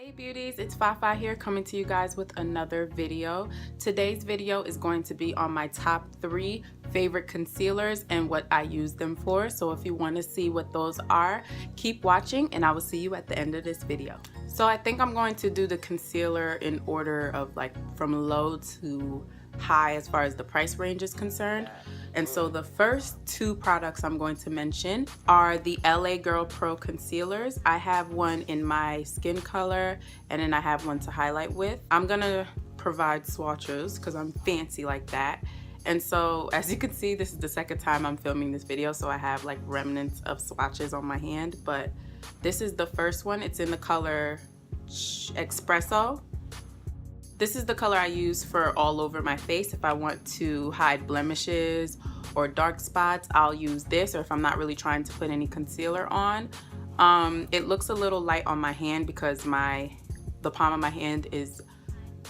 Hey beauties, it's Fafa here coming to you guys with another video. Today's video is going to be on my top 3 favorite concealers and what I use them for. So if you want to see what those are, keep watching and I will see you at the end of this video. So I think I'm going to do the concealer in order of like from low to high as far as the price range is concerned. And so the first 2 products I'm going to mention are the LA Girl Pro concealers. I have one in my skin color and then I have one to highlight with. I'm gonna provide swatches because I'm fancy like that. And so as you can see, this is the second time I'm filming this video, so I have like remnants of swatches on my hand, but this is the first one. It's in the color Espresso. This is the color I use for all over my face. If I want to hide blemishes or dark spots, I'll use this, or if I'm not really trying to put any concealer on. It looks a little light on my hand because the palm of my hand is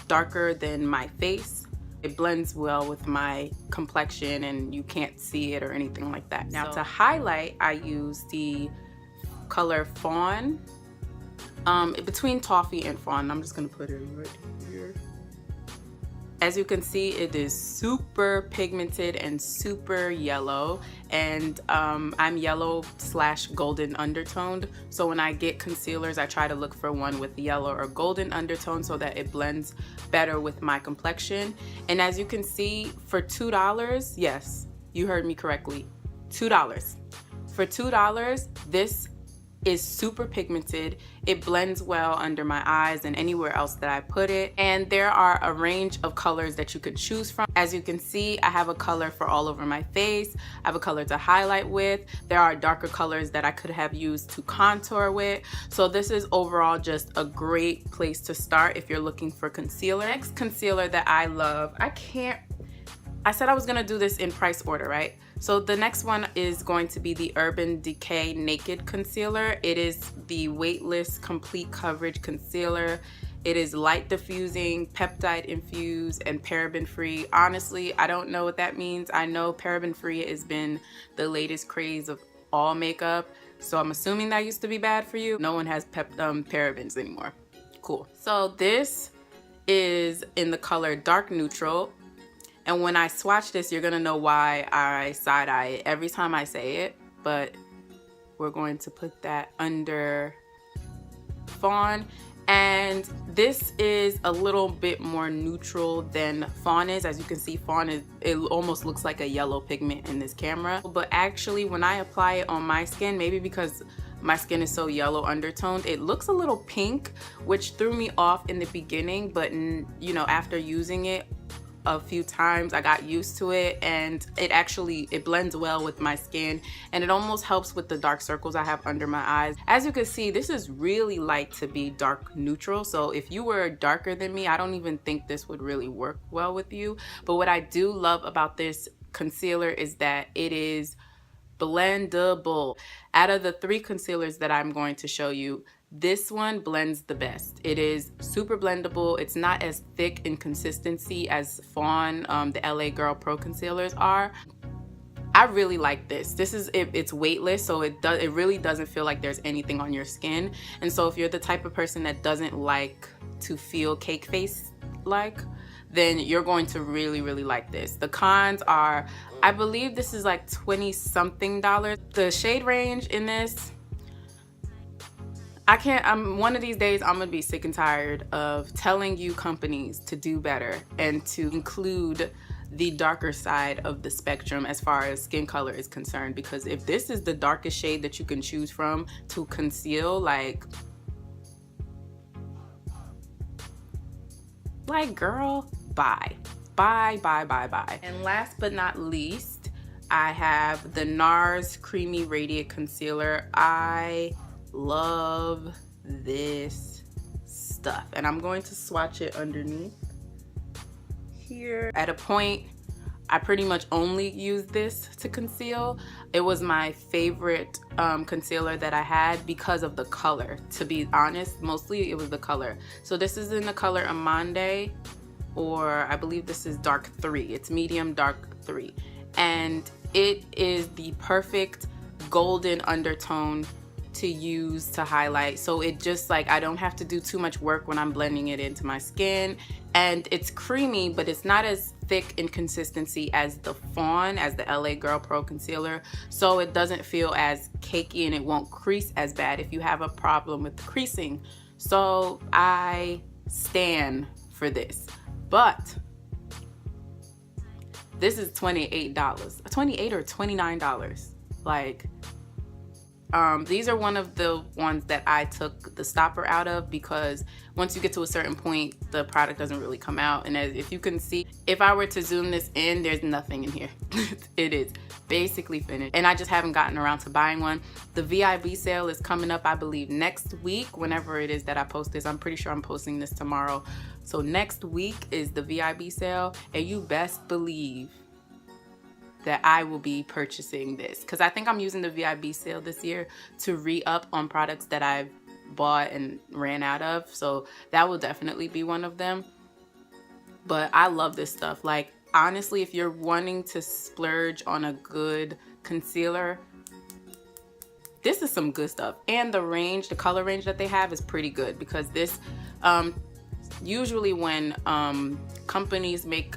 darker than my face. It blends well with my complexion and you can't see it or anything like that. Now to highlight, I use the color Fawn. Between Toffee and Fawn. I'm just gonna put it right here. As you can see, it is super pigmented and super yellow, and I'm yellow / golden undertoned, so when I get concealers I try to look for one with yellow or golden undertone so that it blends better with my complexion. And as you can see, for $2, yes, you heard me correctly, $2. For $2, this is super pigmented. It blends well under my eyes and anywhere else that I put it. And there are a range of colors that you could choose from. As you can see, I have a color for all over my face. I have a color to highlight with. There are darker colors that I could have used to contour with. So this is overall just a great place to start if you're looking for concealer. Next concealer that I love, I said I was gonna do this in price order, right? So the next one is going to be the Urban Decay Naked Concealer. It is the weightless complete coverage concealer. It is light diffusing, peptide infused, and paraben free. Honestly, I don't know what that means. I know paraben free has been the latest craze of all makeup, so I'm assuming that used to be bad for you. No one has parabens anymore. Cool. So this is in the color Dark Neutral. And when I swatch this, you're gonna know why I side-eye it every time I say it, but we're going to put that under Fawn. And this is a little bit more neutral than Fawn is. As you can see, Fawn it almost looks like a yellow pigment in this camera. But actually, when I apply it on my skin, maybe because my skin is so yellow undertoned, it looks a little pink, which threw me off in the beginning, but you know, after using it a few times I got used to it, and it blends well with my skin, and it almost helps with the dark circles I have under my eyes. As you can see, this is really light to be dark neutral, so if you were darker than me, I don't even think this would really work well with you. But what I do love about this concealer is that it is blendable. Out of the 3 concealers that I'm going to show you, this one blends the best. It is super blendable. It's not as thick in consistency as Fawn, the LA Girl Pro concealers are. I really like this. It's weightless, so it really doesn't feel like there's anything on your skin. And so if you're the type of person that doesn't like to feel cake face like, then you're going to really like this. The cons are, I believe this is like $20-something. The shade range in this, one of these days I'm gonna be sick and tired of telling you companies to do better and to include the darker side of the spectrum as far as skin color is concerned, because if this is the darkest shade that you can choose from to conceal, like girl, bye. And last but not least, I have the Nars Creamy Radiant Concealer. I love this stuff, and I'm going to swatch it underneath here. At a point, I pretty much only use this to conceal. It was my favorite concealer that I had because of the color. To be honest, mostly it was the color. So this is in the color Amande, or I believe this is dark 3. It's medium dark 3, and it is the perfect golden undertone to use to highlight, so it just like I don't have to do too much work when I'm blending it into my skin. And it's creamy, but it's not as thick in consistency as the Fawn, as the LA Girl Pro Concealer, so it doesn't feel as cakey and it won't crease as bad if you have a problem with creasing. So I stand for this. But this is $28, $28 or $29. Like, these are one of the ones that I took the stopper out of, because once you get to a certain point, the product doesn't really come out. And as if you can see, if I were to zoom this in, there's nothing in here. It is basically finished. And I just haven't gotten around to buying one. The VIB sale is coming up, I believe, next week, whenever it is that I post this. I'm pretty sure I'm posting this tomorrow. So next week is the VIB sale, and you best believe that I will be purchasing this, because I think I'm using the VIB sale this year to re-up on products that I've bought and ran out of. So that will definitely be one of them. But I love this stuff. Like, honestly, if you're wanting to splurge on a good concealer, this is some good stuff. And the range, the color range that they have is pretty good, because this usually when companies make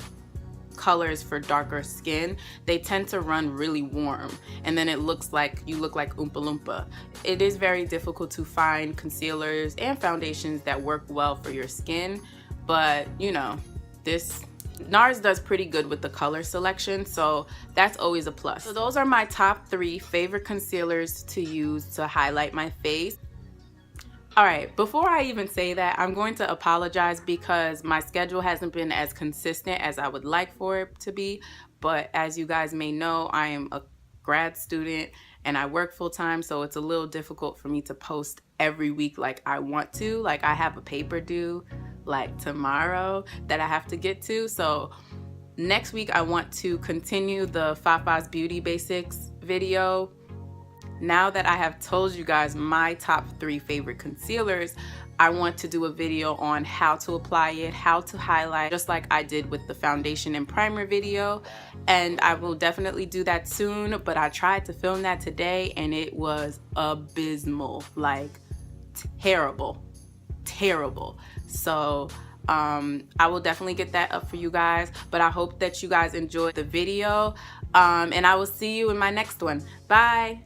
colors for darker skin, they tend to run really warm, and then it looks like you look like Oompa Loompa. It is very difficult to find concealers and foundations that work well for your skin, but you know, this Nars does pretty good with the color selection, so that's always a plus. So those are my top 3 favorite concealers to use to highlight my face. Alright, before I even say that, I'm going to apologize because my schedule hasn't been as consistent as I would like for it to be. But as you guys may know, I am a grad student and I work full-time, so it's a little difficult for me to post every week like I want to. Like, I have a paper due like tomorrow that I have to get to. So next week I want to continue the Fafa's Beauty Basics video. Now that I have told you guys my top 3 favorite concealers, I want to do a video on how to apply it, how to highlight, just like I did with the foundation and primer video. And I will definitely do that soon, but I tried to film that today and it was abysmal, like terrible. So I will definitely get that up for you guys, but I hope that you guys enjoyed the video, and I will see you in my next one. Bye.